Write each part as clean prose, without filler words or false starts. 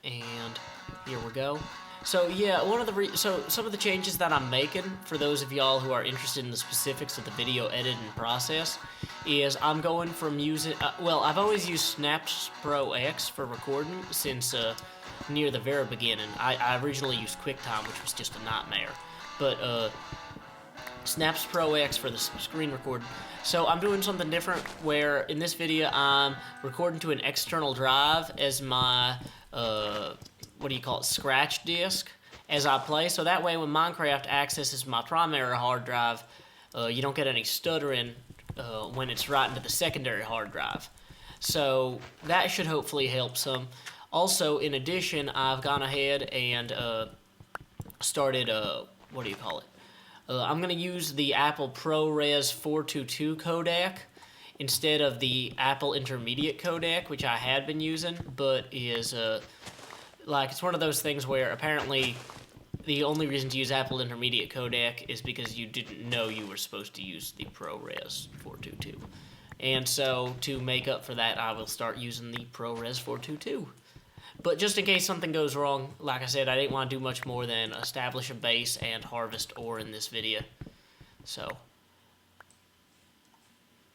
and here we go. So yeah, some of the changes that I'm making for those of y'all who are interested in the specifics of the video editing process is I'm going from using I've always used Snaps Pro X for recording since near the very beginning. I originally used QuickTime, which was just a nightmare, but Snaps Pro X for the screen recording. So I'm doing something different where in this video I'm recording to an external drive as my scratch disk as I play. So that way when Minecraft accesses my primary hard drive, you don't get any stuttering when it's right into the secondary hard drive. So that should hopefully help some. Also, in addition, I've gone ahead and started, I'm going to use the Apple ProRes 422 codec instead of the Apple Intermediate codec, which I had been using, but is, it's one of those things where apparently the only reason to use Apple Intermediate codec is because you didn't know you were supposed to use the ProRes 422. And so, to make up for that, I will start using the ProRes 422. But just in case something goes wrong, like I said, I didn't want to do much more than establish a base and harvest ore in this video. So,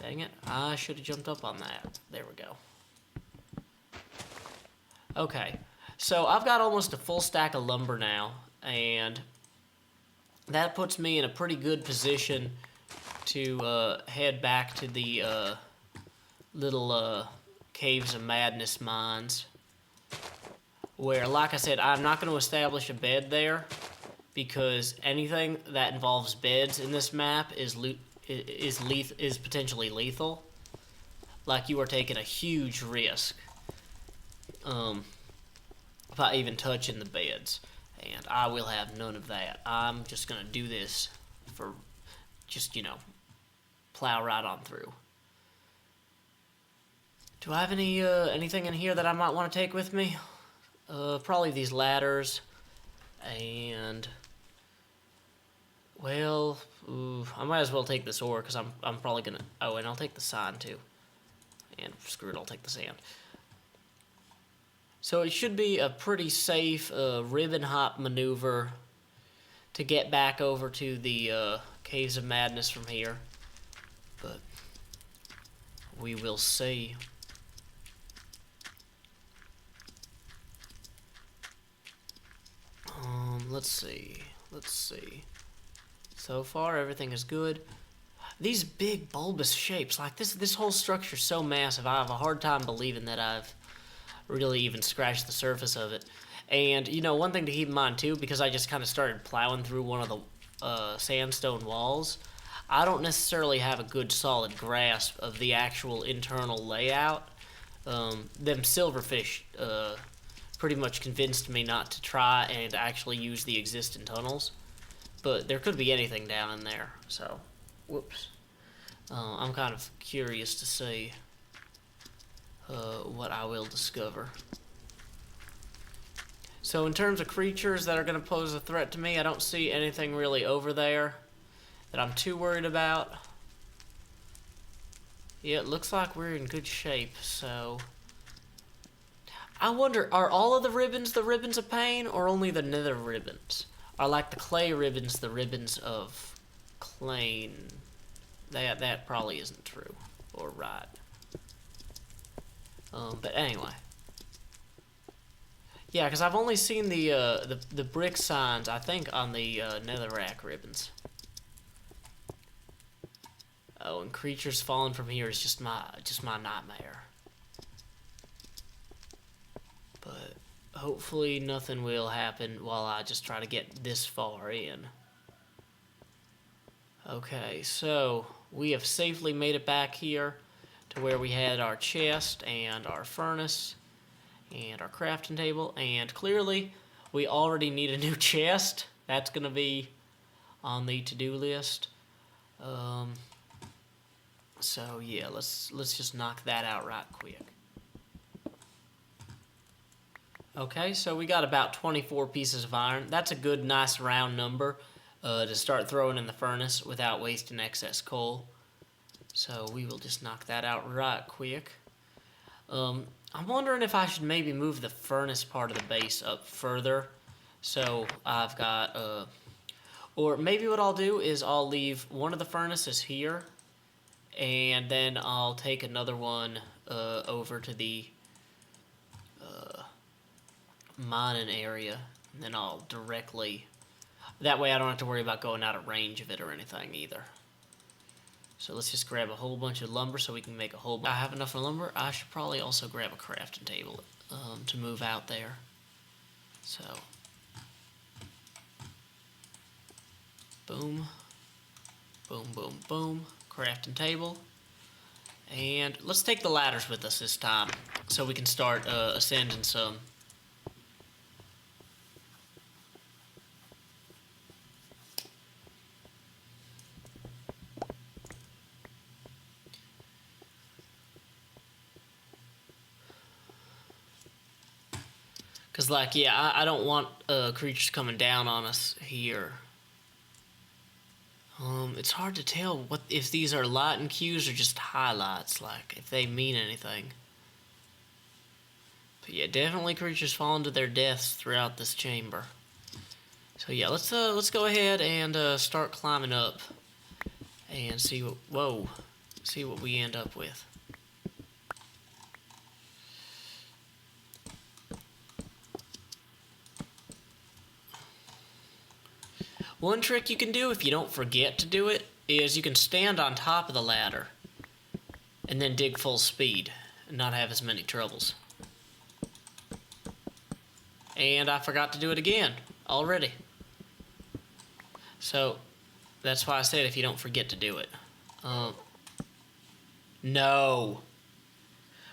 dang it, I should have jumped up on that. There we go. Okay, so I've got almost a full stack of lumber now, and that puts me in a pretty good position to head back to the little Caves of Madness mines, where, like I said, I'm not going to establish a bed there because anything that involves beds in this map is potentially lethal. Like, you are taking a huge risk by even touching the beds, and I will have none of that. I'm just going to do this for just, plow right on through. Do I have anything in here that I might want to take with me? Probably these ladders, and, I might as well take this ore, because I'm probably gonna, and I'll take the sign, too. And screw it, I'll take the sand. So it should be a pretty safe ribbon hop maneuver to get back over to the Caves of Madness from here, but we will see. Let's see. So far, everything is good. These big bulbous shapes, like this whole structure is so massive, I have a hard time believing that I've really even scratched the surface of it. And, one thing to keep in mind, too, because I just kind of started plowing through one of the sandstone walls, I don't necessarily have a good solid grasp of the actual internal layout. Them silverfish pretty much convinced me not to try and actually use the existing tunnels, but there could be anything down in there, so whoops. I'm kind of curious to see what I will discover. So in terms of creatures that are going to pose a threat to me, I don't see anything really over there that I'm too worried about. Yeah, it looks like we're in good shape, so I wonder, are all of the ribbons of pain, or only the nether ribbons? Are like the clay ribbons the ribbons of clay? That probably isn't true, or right. But anyway. Yeah, because I've only seen the brick signs, I think, on the netherrack ribbons. Oh, and creatures falling from here is just my nightmare. But hopefully nothing will happen while I just try to get this far in. Okay, so we have safely made it back here to where we had our chest and our furnace and our crafting table, and clearly we already need a new chest. That's going to be on the to-do list. So yeah, let's just knock that out right quick. Okay, so we got about 24 pieces of iron. That's a good, nice round number to start throwing in the furnace without wasting excess coal. So we will just knock that out right quick. I'm wondering if I should maybe move the furnace part of the base up further. So I've got, or maybe what I'll do is I'll leave one of the furnaces here, and then I'll take another one over to the mining area, and then I'll directly, that way I don't have to worry about going out of range of it or anything either. So let's just grab a whole bunch of lumber so we can make a whole bunch. I have enough lumber. I should probably also grab a crafting table to move out there. So, boom, boom, boom, boom, crafting table. And let's take the ladders with us this time so we can start ascending some. Because, like, yeah, I don't want creatures coming down on us here. It's hard to tell what if these are lighting cues or just highlights, like, if they mean anything. But yeah, definitely creatures falling to their deaths throughout this chamber. So yeah, let's go ahead and start climbing up and see what we end up with. One trick you can do if you don't forget to do it is you can stand on top of the ladder and then dig full speed and not have as many troubles. And I forgot to do it again already. So that's why I said if you don't forget to do it. No.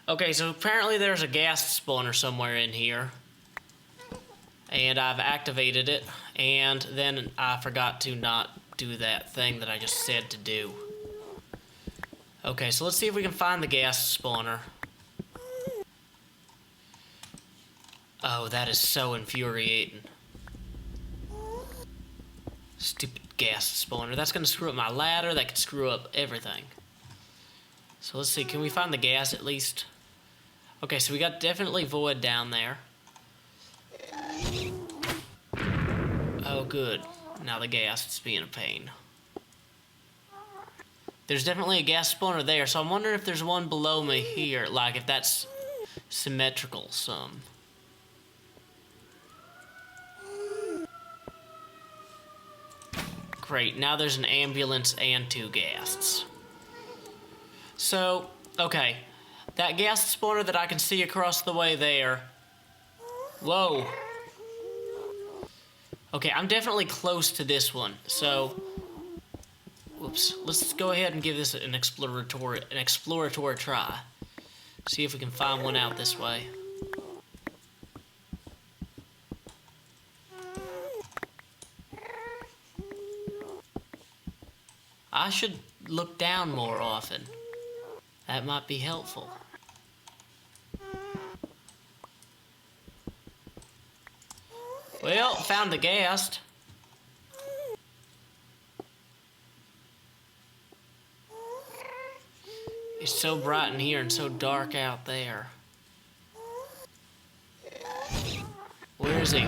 Okay, so apparently there's a gas spawner somewhere in here. And I've activated it, and then I forgot to not do that thing that I just said to do. Okay, so let's see if we can find the gas spawner. Oh, that is so infuriating. Stupid gas spawner. That's going to screw up my ladder. That could screw up everything. So let's see. Can we find the gas at least? Okay, so we got definitely void down there. Oh, good. Now the gas is being a pain. There's definitely a gas spawner there, so I'm wondering if there's one below me here, like if that's symmetrical some. Great, now there's an ambulance and 2 ghasts. So, okay, that gas spawner that I can see across the way there. Whoa. Okay, I'm definitely close to this one, so whoops. Let's go ahead and give this an exploratory try. See if we can find one out this way. I should look down more often. That might be helpful. Well, found the ghast. It's so bright in here and so dark out there. Where is he?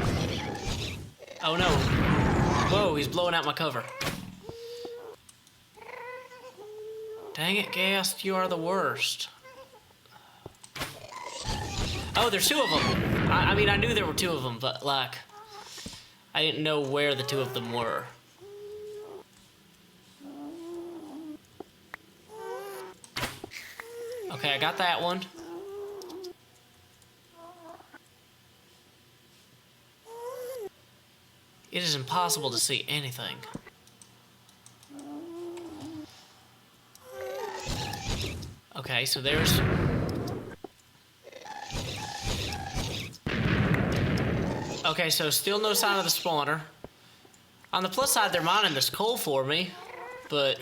Oh no. Whoa, he's blowing out my cover. Dang it, ghast, you are the worst. Oh, there's 2 of them. I mean, I knew there were 2 of them, but, like, I didn't know where the 2 of them were. Okay, I got that one. It is impossible to see anything. Okay, so there's... Okay, so still no sign of the spawner. On the plus side, they're mining this coal for me, but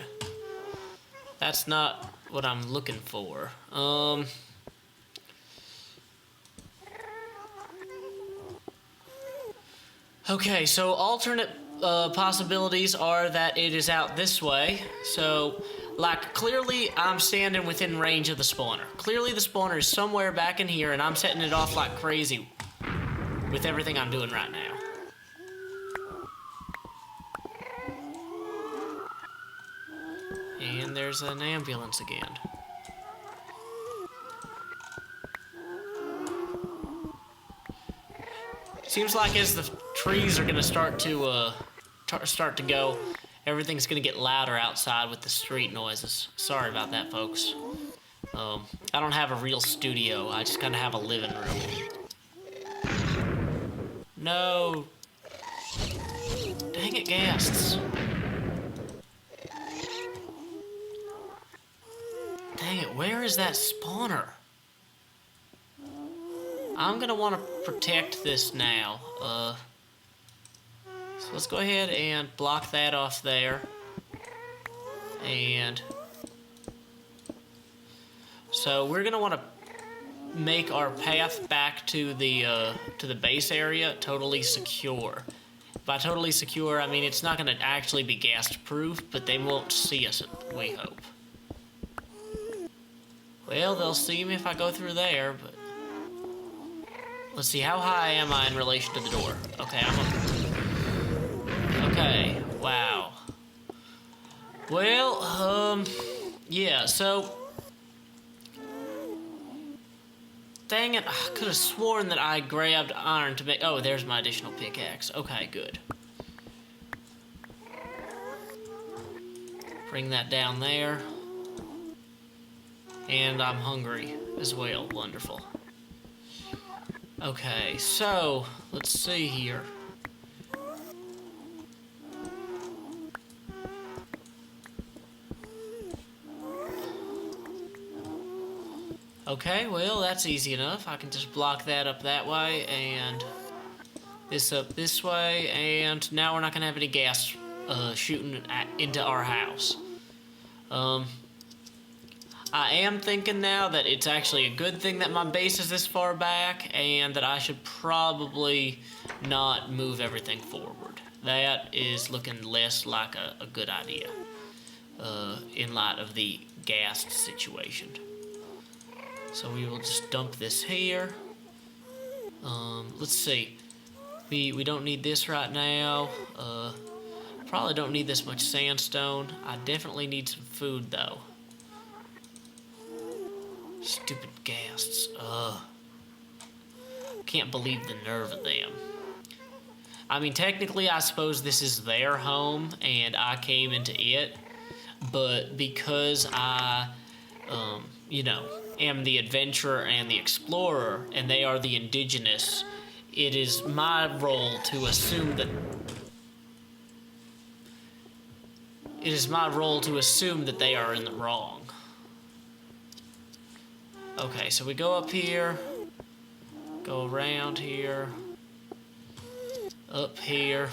that's not what I'm looking for. Okay, so alternate possibilities are that it is out this way. So Like, clearly I'm standing within range of the spawner. Clearly the spawner is somewhere back in here, and I'm setting it off like crazy with everything I'm doing right now. And there's an ambulance again. Seems like as the trees are gonna start to go, everything's gonna get louder outside with the street noises. Sorry about that, folks. I don't have a real studio. I just kind of have a living room. No. Dang it, ghasts. Dang it, where is that spawner? I'm gonna want to protect this now. So let's go ahead and block that off there. And so we're gonna want to make our path back to the base area totally secure. By totally secure, I mean it's not gonna actually be ghast proof, but they won't see us, we hope. Well, they'll see me if I go through there, but let's see, how high am I in relation to the door? Okay, I'm up. Okay, wow. Well, yeah, so dang it, I could have sworn that I grabbed iron to make... Oh, there's my additional pickaxe. Okay, good. Bring that down there. And I'm hungry as well. Wonderful. Okay, so, let's see here. Okay, well, that's easy enough. I can just block that up that way, and this up this way, and now we're not going to have any gas shooting into our house. I am thinking now that it's actually a good thing that my base is this far back, and that I should probably not move everything forward. That is looking less like a good idea in light of the gas situation. So we will just dump this here. Let's see. We don't need this right now. Probably don't need this much sandstone. I definitely need some food though. Stupid ghasts. Can't believe the nerve of them. I mean, technically, I suppose this is their home, and I came into it. But because I, you know, am the adventurer and the explorer, and they are the indigenous, it is my role to assume that... It is my role to assume that they are in the wrong. Okay, so we go up here, go around here, up here.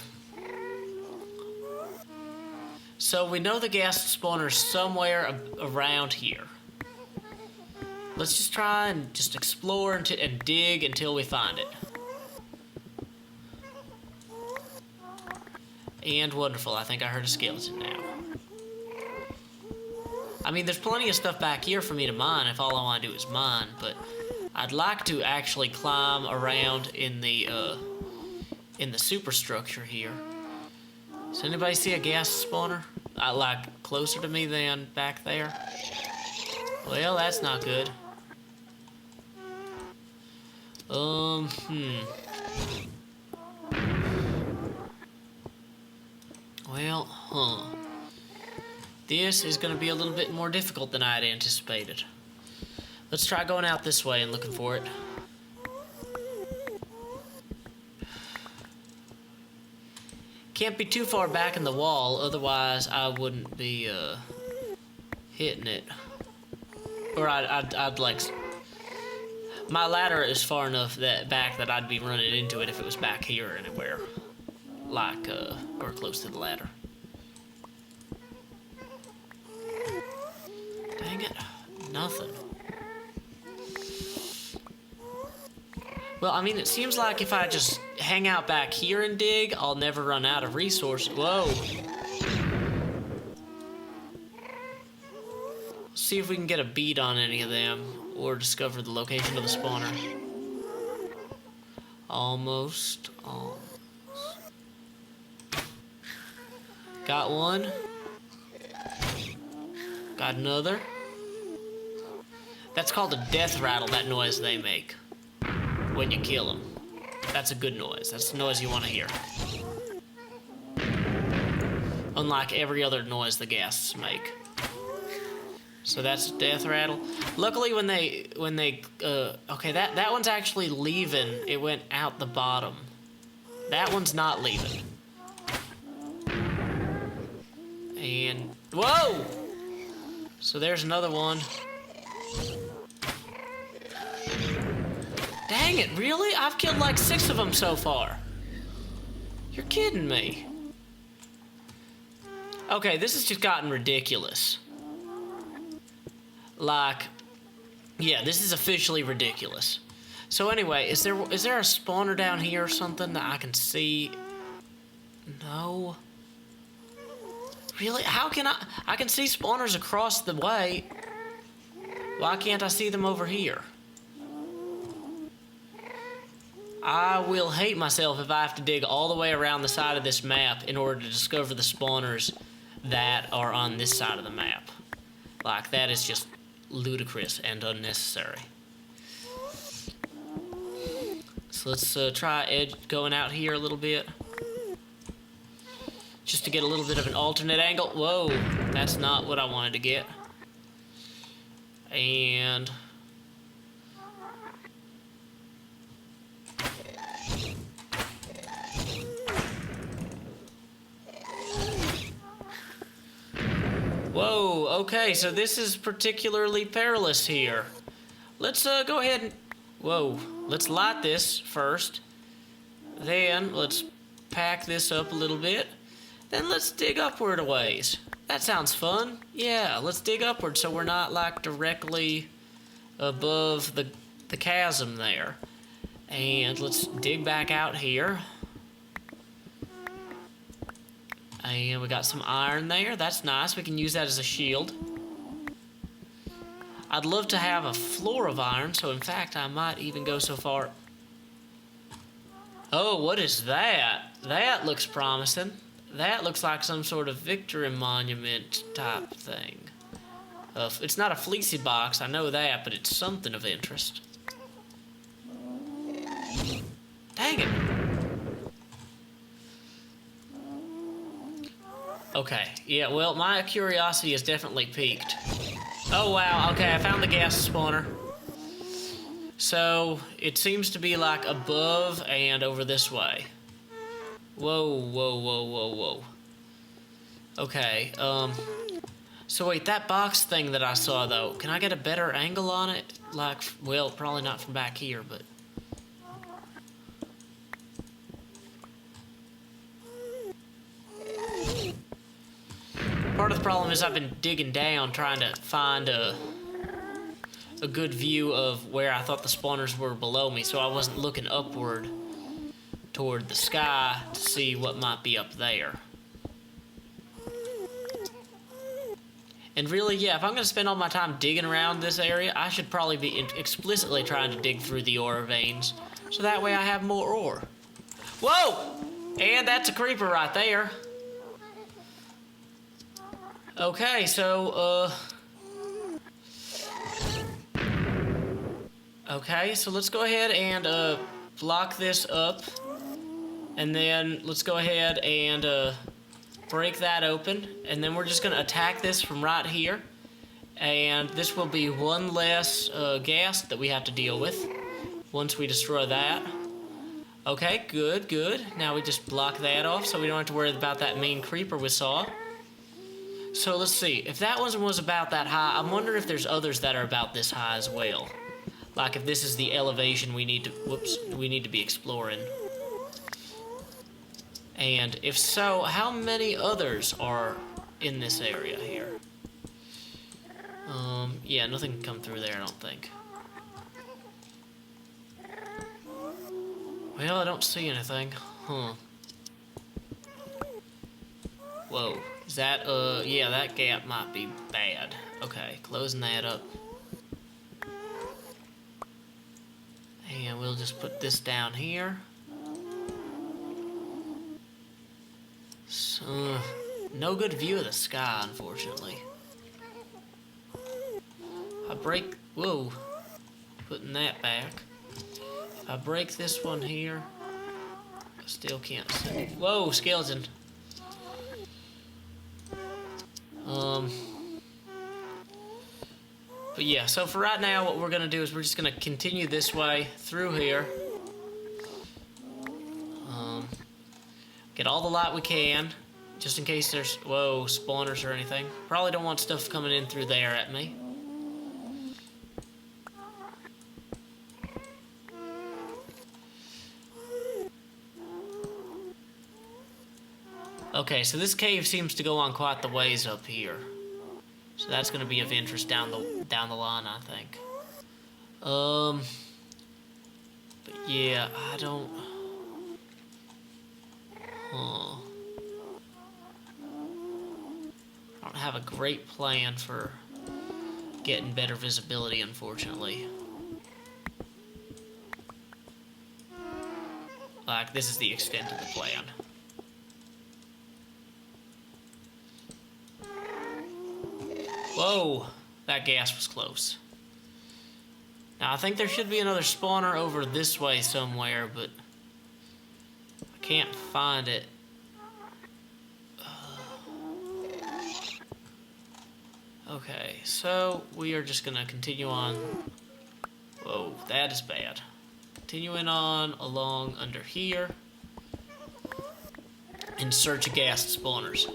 So we know the ghast spawner's somewhere around here. Let's just try and just explore and dig until we find it. And wonderful, I think I heard a skeleton now. I mean, there's plenty of stuff back here for me to mine if all I want to do is mine, but I'd like to actually climb around in the superstructure here. Does anybody see a ghast spawner? Like, closer to me than back there? Well, that's not good. Well, this is going to be a little bit more difficult than I had anticipated. Let's try going out this way and looking for it. Can't be too far back in the wall, otherwise I wouldn't be hitting it. Or I'd like... My ladder is far enough back that I'd be running into it if it was back here anywhere. Like, or close to the ladder. Dang it. Nothing. Well, I mean, it seems like if I just hang out back here and dig, I'll never run out of resources. Whoa. see if we can get a beat on any of them or discover the location of the spawner. Almost. Got one. Got another. That's called a death rattle, that noise they make when you kill them. That's a good noise. That's the noise you want to hear. Unlike every other noise the ghasts make. So that's death rattle. Luckily when they okay, that one's actually leaving. It went out the bottom. That one's not leaving. And whoa! So there's another one. Dang it, really? I've killed like 6 of them so far. You're kidding me. Okay, this has just gotten ridiculous. Like, yeah, this is officially ridiculous. So anyway, is there a spawner down here or something that I can see? No. Really? How can I can see spawners across the way. Why can't I see them over here? I will hate myself if I have to dig all the way around the side of this map in order to discover the spawners that are on this side of the map. Like, that is just ludicrous and unnecessary. So let's try going out here a little bit. Just to get a little bit of an alternate angle. Whoa, that's not what I wanted to get. And... whoa, okay, so this is particularly perilous here. Let's go ahead and... whoa, let's light this first. Then let's pack this up a little bit. Then let's dig upward a ways. That sounds fun. Yeah, let's dig upward so we're not like directly above the chasm there. And let's dig back out here. And we got some iron there. That's nice. We can use that as a shield. I'd love to have a floor of iron, so in fact I might even go so far. Oh, what is that? That looks promising. That looks like some sort of victory monument type thing. It's not a fleecy box, I know that, but it's something of interest. Dang it. Okay, yeah, well, my curiosity is definitely piqued. Oh, wow, okay, I found the gas spawner. So, it seems to be like above and over this way. Whoa, whoa, whoa, whoa, whoa. Okay, so wait, that box thing that I saw, though, can I get a better angle on it? Like, well, probably not from back here, but... part of the problem is I've been digging down trying to find a good view of where I thought the spawners were below me, so I wasn't looking upward toward the sky to see what might be up there. And really, yeah, if I'm going to spend all my time digging around this area, I should probably be explicitly trying to dig through the ore veins, so that way I have more ore. Whoa! And that's a creeper right there. Okay, so, okay, so let's go ahead and, block this up. And then let's go ahead and, break that open. And then we're just gonna attack this from right here. And this will be one less, gas that we have to deal with once we destroy that. Okay, good, good. Now we just block that off so we don't have to worry about that mean creeper we saw. So let's see, if that one was about that high, I'm wondering if there's others that are about this high as well. Like if this is the elevation we need to be exploring. And if so, how many others are in this area here? Yeah, nothing can come through there, I don't think. Well, I don't see anything. Huh. Whoa. Is that, yeah, that gap might be bad. Okay, closing that up. And we'll just put this down here. So, no good view of the sky, unfortunately. I break... Whoa. Putting that back. If I break this one here, I still can't see. Whoa, skeleton. But yeah, so for right now, what we're going to do is we're just going to continue this way through here. Get all the light we can, just in case there's, whoa, spawners or anything. Probably don't want stuff coming in through there at me. Okay, so this cave seems to go on quite the ways up here. So that's going to be of interest down the line, I think. But yeah, I don't... I don't have a great plan for getting better visibility, unfortunately. Like, this is the extent of the plan. Whoa, that gas was close. Now, I think there should be another spawner over this way somewhere, but I can't find it. Okay, so we are just going to continue on. Whoa, that is bad. Continuing on along under here in search of gas spawners.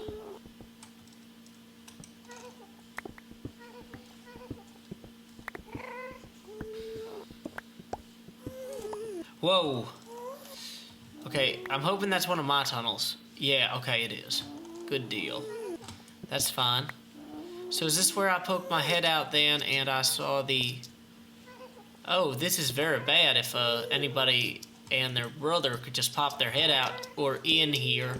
Whoa. Okay, I'm hoping that's one of my tunnels. Yeah, okay, it is. Good deal. That's fine. So is this where I poked my head out then and I saw the... Oh, this is very bad if anybody and their brother could just pop their head out or in here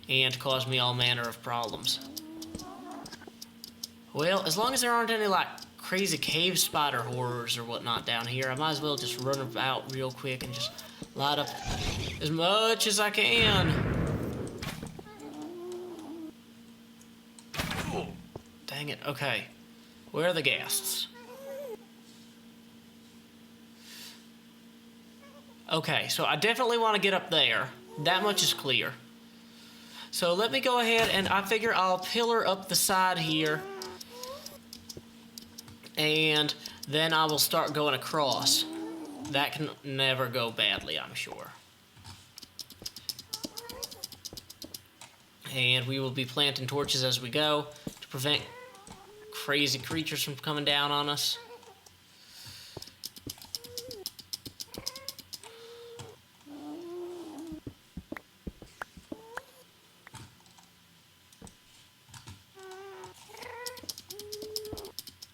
and cause me all manner of problems. Well, as long as there aren't any, like, crazy cave spider horrors or whatnot down here, I might as well just run about real quick and just light up as much as I can. Dang it, okay. Where are the ghasts? Okay, so I definitely want to get up there. That much is clear. So let me go ahead and I figure I'll pillar up the side here. And then I will start going across. That can never go badly, I'm sure. And we will be planting torches as we go to prevent crazy creatures from coming down on us.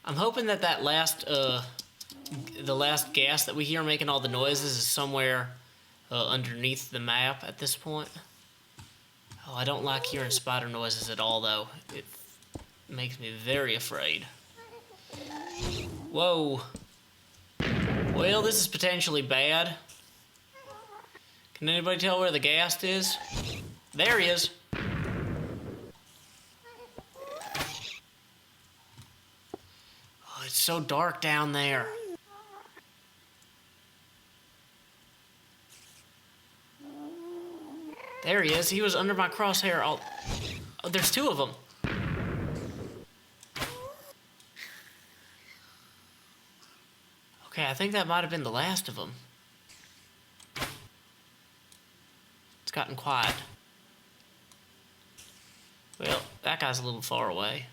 I'm hoping that the last gas that we hear making all the noises is somewhere underneath the map at this point. Oh, I don't like hearing spider noises at all, though. It makes me very afraid. Whoa. Well, this is potentially bad. Can anybody tell where the ghast is? There he is. Oh, it's so dark down there. There he is. He was under my crosshair. Oh, there's two of them. Okay, I think that might have been the last of them. It's gotten quiet. Well, that guy's a little far away.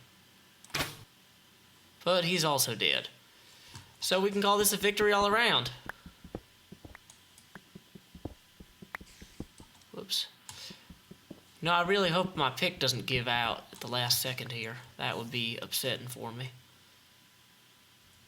But he's also dead. So we can call this a victory all around. Whoops. No, I really hope my pick doesn't give out at the last second here. That would be upsetting for me.